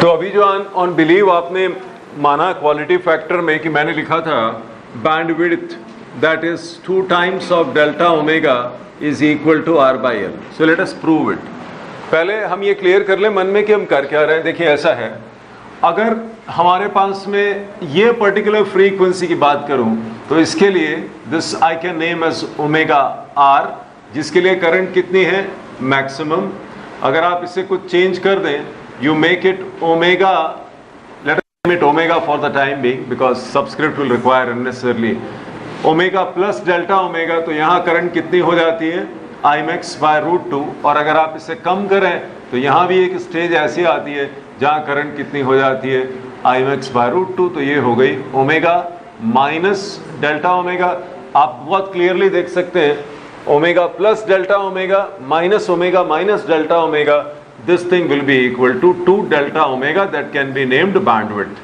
तो अभी जो ऑन बिलीव आपने माना क्वालिटी फैक्टर में कि मैंने लिखा था bandwidth that is 2 times of delta omega is equal to R by L. So let us prove it. पहले हम ये क्लियर कर ले मन में कि हम कर क्या रहे हैं. देखिए ऐसा है, अगर हमारे पास में ये पर्टिकुलर फ्रीक्वेंसी की बात करूं तो इसके लिए this I can name as omega R, जिसके लिए करंट कितनी है मैक्सिमम. अगर आप इसे कुछ चेंज कर दें, you make it omega, let us name it omega for the time being because subscript will require unnecessarily omega plus delta omega. तो यहाँ करंट कितनी हो जाती है Imax by root 2. और अगर आप इसे कम करें तो यहाँ भी एक स्टेज ऐसी आती है जहाँ करंट कितनी हो जाती है Imax by root 2. तो ये हो गई ओमेगा माइनस डेल्टा ओमेगा. आप बहुत क्लियरली देख सकते हैं omega plus delta omega minus delta omega. This thing will be equal to 2 delta omega that can be named bandwidth.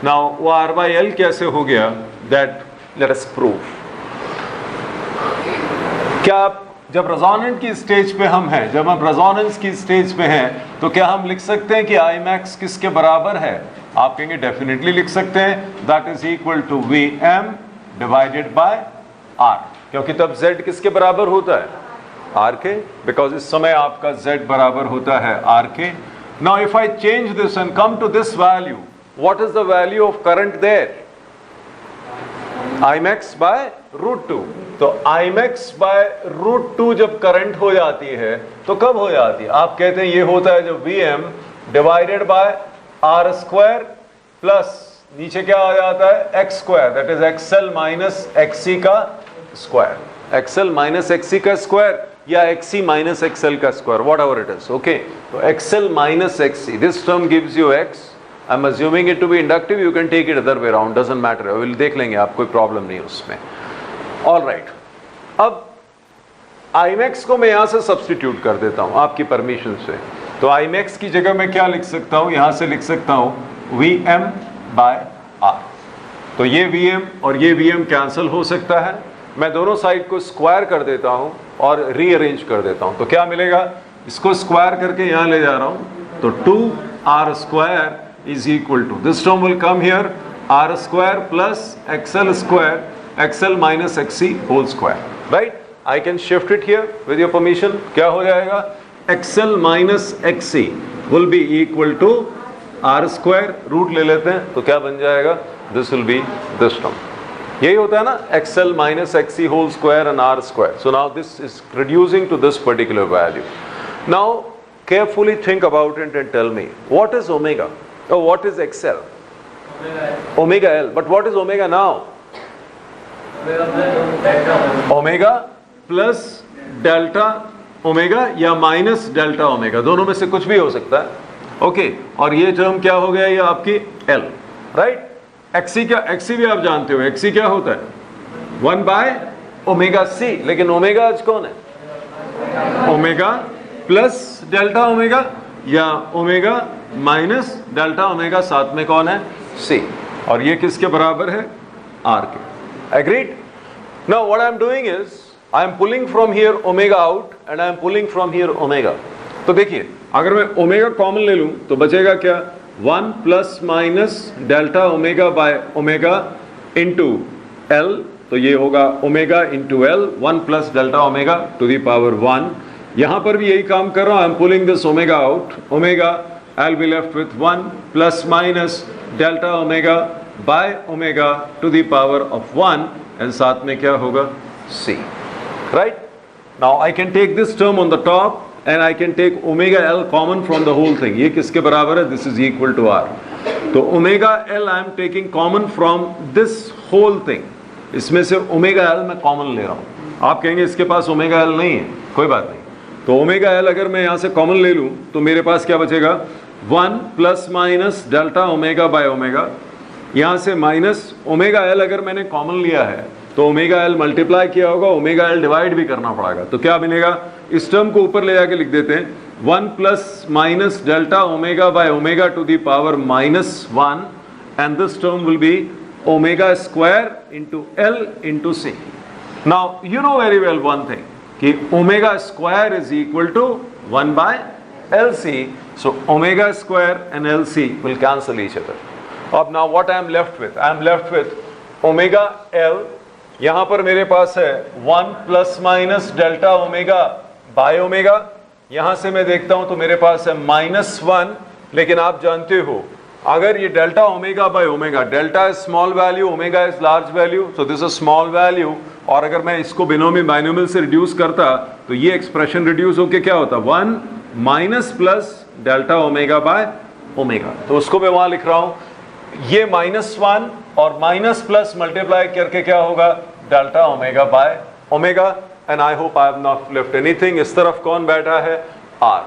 Now वो R by L कैसे हो गया, that let us prove. क्या आप जब रेजोनेंट की स्टेज पे हम हैं, जब हम रेजोनेंस की स्टेज पे हैं, तो क्या हम लिख सकते हैं कि Imax किसके बराबर है? आप कहेंगे डेफिनेटली लिख सकते हैं, that is equal to Vm divided by R. क्योंकि तब Z किसके बराबर होता है आर के, बिकॉज इस समय आपका Z बराबर होता है R K. Now if I change this and come to this value, what is the value of current there? Imax by root 2. तो Imax बाय रूट 2 जब करंट हो जाती है तो कब हो जाती है? आप कहते हैं ये होता है जब Vm divided by R square plus नीचे क्या आ जाता है x square, that is XL minus XC का स्क्वायर. XL माइनस XC का स्क्वायर या XC माइनस XL का square, whatever it is. Okay, तो XL minus XC, this term gives you X. I am assuming it to be inductive, you can take it other way around, doesn't matter. Will देख लेंगे, आप कोई problem नहीं उसमें. All right, अब Imax को मैं यहां से सब्सटीट्यूट कर देता हूं आपकी परमिशन से. तो Imax की जगह मैं क्या लिख सकता हूं, यहां से लिख सकता हूं Vm बाय R. तो ये Vm और ये Vm कैंसिल हो सकता है. मैं दोनों साइड को स्क्वायर कर देता हूं और रीअरेंज कर देता हूं. तो क्या मिलेगा, इसको स्क्वायर करके यहां ले जा रहा हूं, तो 2r square is equal to this term will come here r square plus XL square, XL minus XC whole square. Right, I can shift it here with your permission. क्या हो जाएगा, XL minus XC will be equal to r square, root ले लेते हैं तो क्या बन जाएगा, this will be this term. यही होता है ना, XL minus XC whole square and R square. So now this is reducing to this particular value. Now carefully think about it and tell me what is omega और what is XL? Omega L. But what is omega now? Omega plus delta omega या minus delta omega, दोनों में से कुछ भी हो सकता है. ओके, और ये टर्म क्या हो गया, ये आपकी L. राइट, XC क्या, XC भी आप जानते हो, XC क्या होता है 1 बाय ओमेगा C. लेकिन ओमेगा आज कौन है, ओमेगा प्लस डेल्टा ओमेगा या ओमेगा माइनस डेल्टा ओमेगा, साथ में कौन है C. और ये किसके बराबर है, R के. Agreed. Now what I am doing is I am pulling from here omega out and I am pulling from here omega. तो देखिए, अगर मैं ओमेगा कॉमन ले लूं तो बचेगा क्या, 1 plus minus delta omega by omega into L. तो ये होगा omega into L, 1 plus delta omega to the power 1. यहां पर भी यही काम कर रहा हूं, I am pulling this omega out. Omega I will be left with 1 plus minus delta omega by omega to the power of 1 and साथ में क्या होगा C. Right, now I can take this term on the top and I can take omega L common from the whole thing. ये किसके बराबर है, this is equal to R. तो omega L I am taking common from this whole thing. इसमें से omega L मैं common ले रहा हूँ. आप कहेंगे इसके पास omega L नहीं है, कोई बात नहीं. तो omega L अगर मैं यहाँ से common ले लूँ तो मेरे पास क्या बचेगा, 1 plus minus delta omega by omega. यहाँ से माइनस ओमेगा L अगर मैंने कॉमन लिया है तो ओमेगा L मल्टीप्लाई किया होगा, ओमेगा L डिवाइड भी करना पड़ेगा. तो क्या बनेगा, इस टर्म को ऊपर ले जाके लिख देते हैं, 1 plus minus delta omega by omega to the power minus 1 and this term will be omega square into L into C. Now you know very well one thing कि omega square is equal to 1 by LC. So omega square and LC will cancel each other. अब now what I am left with? I am left with omega L. यहां पर मेरे पास है 1 plus minus delta omega by omega. यहां से मैं देखता हूं तो मेरे पास है -1, लेकिन आप जानते हो अगर ये delta omega by omega, delta is small value, omega is large value, so this is small value. और अगर मैं इसको बिनोमी बाइनोमियल से रिड्यूस करता तो ये एक्सप्रेशन रिड्यूस होके क्या होता, 1 minus plus delta omega by omega. तो उसको मैं वहां लिख रहा हूं, ये -1 और माइनस प्लस मल्टीप्लाई करके क्या होगा, delta omega by omega. And I hope I have not left anything. इस तरफ कौन बैठा है, are.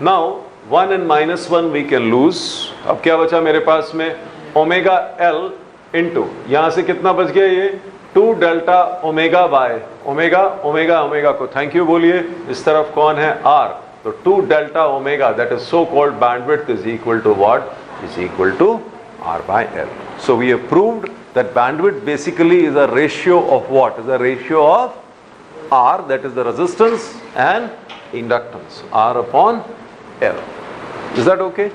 Now 1 and -1 we can lose. अब क्या बचा मेरे पास में, ओमेगा एल इंटू यहां से कितना बच गया, ये 2 delta omega by omega. Omega omega को थैंक यू बोलिए. इस तरफ कौन है, आर. तो 2 delta omega, that is so called bandwidth, is equal to what, is equal to R by L. So we have proved that bandwidth basically is a ratio of what? Is a ratio of R, that is the resistance, and inductance, R upon L. Is that okay?